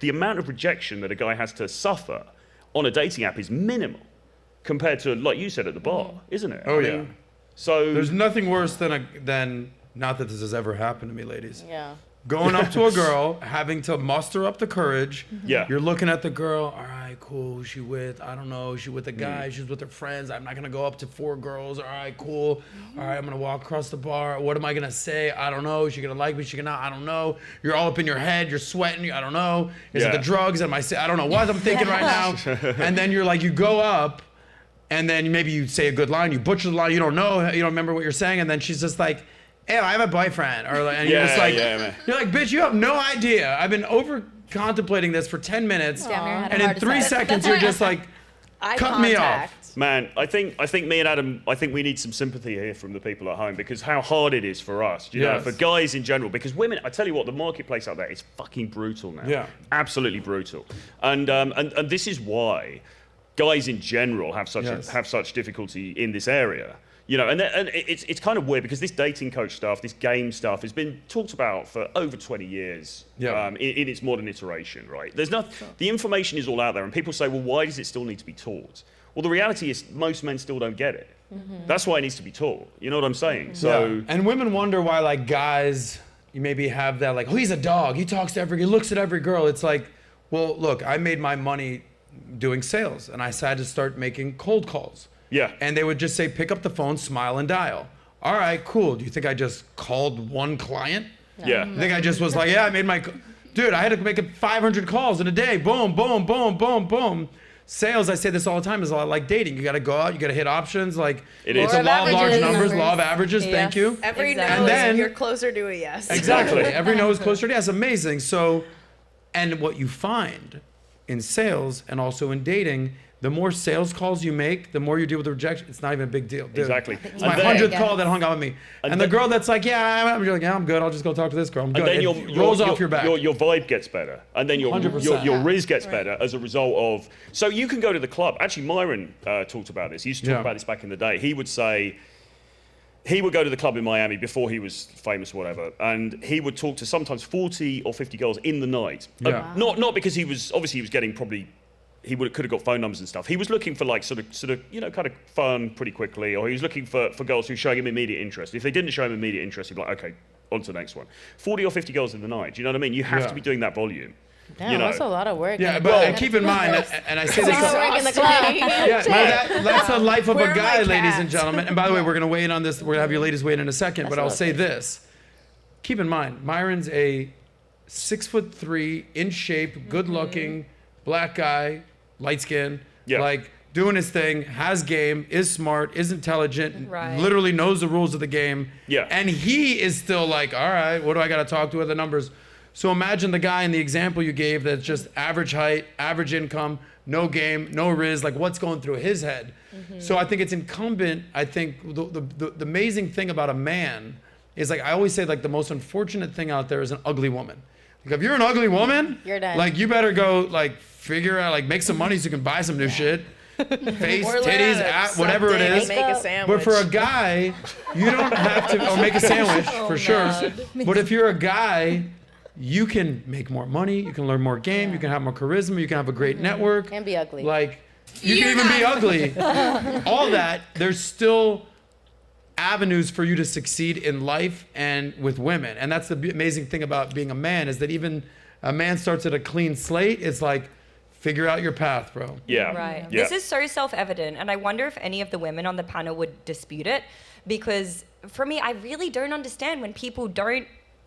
The amount of rejection that a guy has to suffer on a dating app is minimal compared to, like you said, at the bar, isn't it? Oh, yeah. So there's nothing worse than not that this has ever happened to me, ladies. Yeah. Going up to a girl, having to muster up the courage. Yeah. You're looking at the girl. All right, cool. Who's she with? I don't know. She with a guy. She's with her friends. I'm not gonna go up to 4 girls. All right, cool. All right, I'm gonna walk across the bar. What am I gonna say? I don't know. Is she gonna like me? Is she gonna not? I don't know. You're all up in your head. You're sweating. I don't know. Is it the drugs? I don't know what I'm thinking right now. And then you're like, you go up, and then maybe you say a good line. You butcher the line. You don't know. You don't remember what you're saying. And then she's just like, hey, I have a boyfriend. Or like, and you're just like, you're like, bitch, you have no idea. I've been over contemplating this for 10 minutes. And in 3 seconds, you're just like, cut me off. Man, I think me and Adam, I think we need some sympathy here from the people at home, because how hard it is for us, you know, for guys in general, because women, I tell you what, the marketplace out there is fucking brutal now. Yeah. Absolutely brutal. And this is why guys in general have such difficulty in this area. You know, and it's kind of weird because this dating coach stuff, this game stuff, has been talked about for over 20 years in its modern iteration, right? The information is all out there, and people say, well, why does it still need to be taught? Well, the reality is most men still don't get it. That's why it needs to be taught. You know what I'm saying? So, and women wonder why, like, guys, you maybe have that, like, oh, he's a dog. He looks at every girl. It's like, well, look, I made my money doing sales, and I decided to start making cold calls. Yeah. And they would just say, pick up the phone, smile, and dial. All right, cool. Do you think I just called one client? Yeah. I think I just was like, yeah, I made my... Dude, I had to make 500 calls in a day. Boom, boom, boom, boom, boom. Sales, I say this all the time, is a lot like dating. You got to go out, you got to hit options. Like, it's a law of large numbers, law of averages. Yes. Thank you. Every no is you're closer to a yes. Exactly. Every no is closer to yes. Amazing. So, and what you find in sales and also in dating, the more sales calls you make, the more you deal with the rejection. It's not even a big deal. Dude, exactly. It's my 100th call that hung out with me. And the girl that's like, I'm good. I'll just go talk to this girl. I'm good. And then it rolls off your back. Your vibe gets better. And then your riz gets better as a result of... So you can go to the club. Actually, Myron talked about this. He used to talk about this back in the day. He would say... He would go to the club in Miami before he was famous or whatever, and he would talk to sometimes 40 or 50 girls in the night. Yeah. Not because he was getting probably... He could have got phone numbers and stuff. He was looking for like sort of you know, kind of fun pretty quickly, or he was looking for girls who were showing him immediate interest. If they didn't show him immediate interest, he'd be like, okay, on to the next one. 40 or 50 girls in the night. Do you know what I mean? You have to be doing that volume. Yeah, you know? That's a lot of work. Yeah, but keep in mind, and I say this. That's the life of a guy, ladies and gentlemen. And by the way, we're gonna weigh in on this. We're gonna have your ladies weigh in a second. But I'll say this: keep in mind, Myron's a 6'3", in shape, good-looking, black guy. Light skin, like doing his thing, has game, is smart, is intelligent, literally knows the rules of the game. Yeah. And he is still like, all right, what do I got to talk to with the numbers? So imagine the guy in the example you gave that's just average height, average income, no game, no riz, like what's going through his head? So I think it's incumbent, I think the amazing thing about a man is, like I always say, like the most unfortunate thing out there is an ugly woman. Like if you're an ugly woman, you're done. Like you better go like figure out, like make some money so you can buy some new shit. Face, titties, whatever it is. Make a sandwich. But for a guy, you don't have to, or make a sandwich for sure. But if you're a guy, you can make more money, you can learn more game, you can have more charisma, you can have a great network. And be ugly. Like, you can even be ugly. All that, there's still avenues for you to succeed in life and with women. And that's the amazing thing about being a man, is that even a man starts at a clean slate. It's like, figure out your path, bro. Yeah. Right. Yeah. This is so self-evident, and I wonder if any of the women on the panel would dispute it, because for me, I really don't understand when people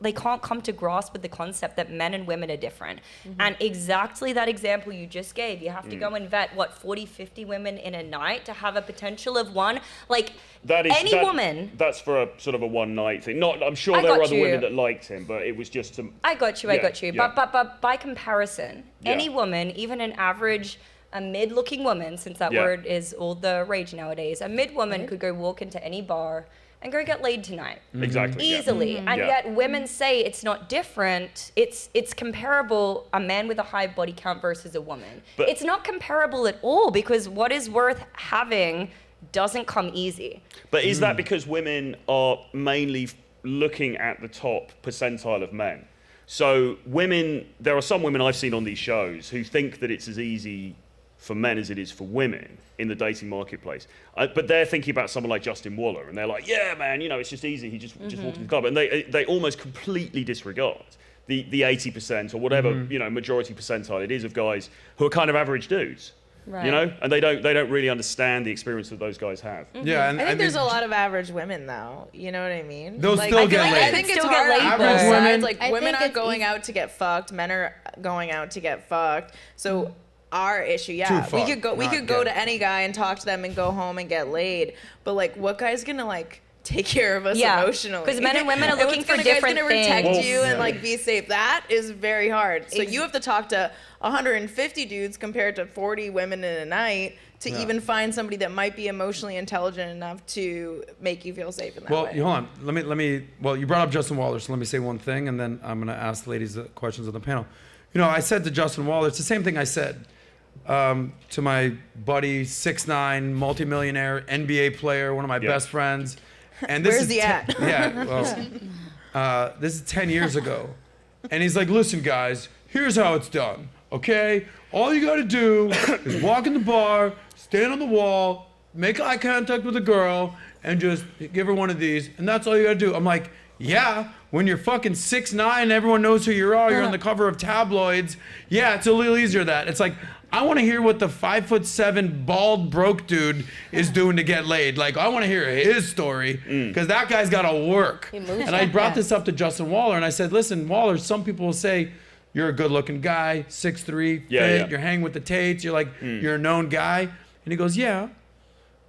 they can't come to grasp with the concept that men and women are different. And exactly that example you just gave, you have to go and vet, 40, 50 women in a night to have a potential of one? Like, woman. That's for a sort of a one night thing. I'm sure there were other women that liked him, but it was just to... I got you. But by comparison, any woman, even an average, a mid-looking woman, since that word is all the rage nowadays, a mid-woman could go walk into any bar and go get laid tonight. Exactly. Easily. And yet women say it's not different. It's comparable, a man with a high body count versus a woman. But it's not comparable at all, because what is worth having doesn't come easy. But is that because women are mainly looking at the top percentile of men? So there are some women I've seen on these shows who think that it's as easy for men as it is for women in the dating marketplace. But they're thinking about someone like Justin Waller, and they're like, yeah, man, it's just easy. He just walked in the club. And they almost completely disregard the 80% or whatever, majority percentile it is of guys who are kind of average dudes. Right. And they don't really understand the experience that those guys have. Yeah, and I think there's a lot of average women though. You know what I mean? They'll still get laid. I think it's hard. Average women, like women are going out to get fucked. Men are going out to get fucked. So our issue, we could go to any guy and talk to them and go home and get laid. But like, what guy's gonna like take care of us emotionally? Because men and women are looking for different things. Protect you and like be safe. That is very hard. So you have to talk to 150 dudes compared to 40 women in a night to even find somebody that might be emotionally intelligent enough to make you feel safe in that way. Well, hold on. Let me. Well, you brought up Justin Waller, so let me say one thing, and then I'm gonna ask the ladies the questions on the panel. I said to Justin Waller, it's the same thing I said to my buddy, 6'9", multimillionaire, NBA player, one of my best friends. And this Where's he at? This is 10 years ago. And he's like, listen, guys, here's how it's done, okay? All you got to do is walk in the bar, stand on the wall, make eye contact with a girl, and just give her one of these, and that's all you got to do. I'm like, yeah, when you're fucking 6'9", everyone knows who you are, you're on the cover of tabloids. Yeah, it's a little easier that. It's like, I want to hear what the 5'7" bald broke dude is doing to get laid. Like, I want to hear his story because that guy's got to work. And I brought this up to Justin Waller, and I said, listen, Waller, some people will say you're a good-looking guy, 6'3", fit, you're hanging with the Tates, you're like, you're a known guy. And he goes, yeah,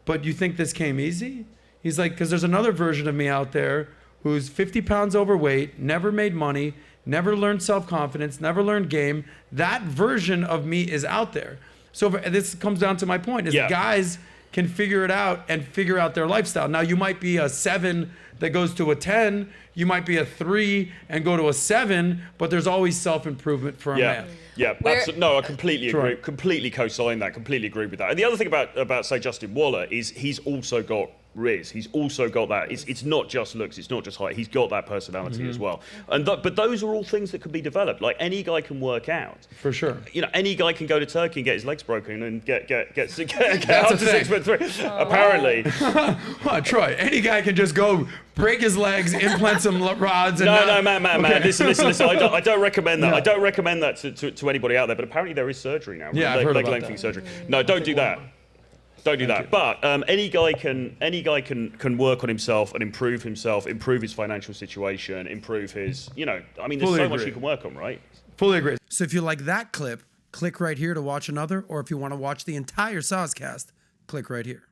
but you think this came easy? He's like, because there's another version of me out there who's 50 pounds overweight, never made money, never learned self-confidence, never learned game. That version of me is out there. So this comes down to my point, is guys can figure it out and figure out their lifestyle. Now, you might be a 7 that goes to a 10. You might be a 3 and go to a 7, but there's always self-improvement for a man. Yeah, no, I completely agree. Completely co-sign that. Completely agree with that. And the other thing about say Justin Waller is he's also got Riz. He's also got that. It's not just looks. It's not just height. He's got that personality as well. And but those are all things that can be developed. Like any guy can work out. For sure. Any guy can go to Turkey and get his legs broken and get up to 6'3". Apparently. Troy, any guy can just go break his legs, implant some rods. And man. Listen. I don't recommend that. Yeah. I don't recommend that to anybody out there. But apparently there is surgery now. Yeah, I've heard leg about lengthening that. surgery. No, don't do that. Don't do that. But any guy can work on himself and improve himself, improve his financial situation, improve his, there's so much you can work on, right? Fully agree. So if you like that clip, click right here to watch another, or if you want to watch the entire SOSCAST, click right here.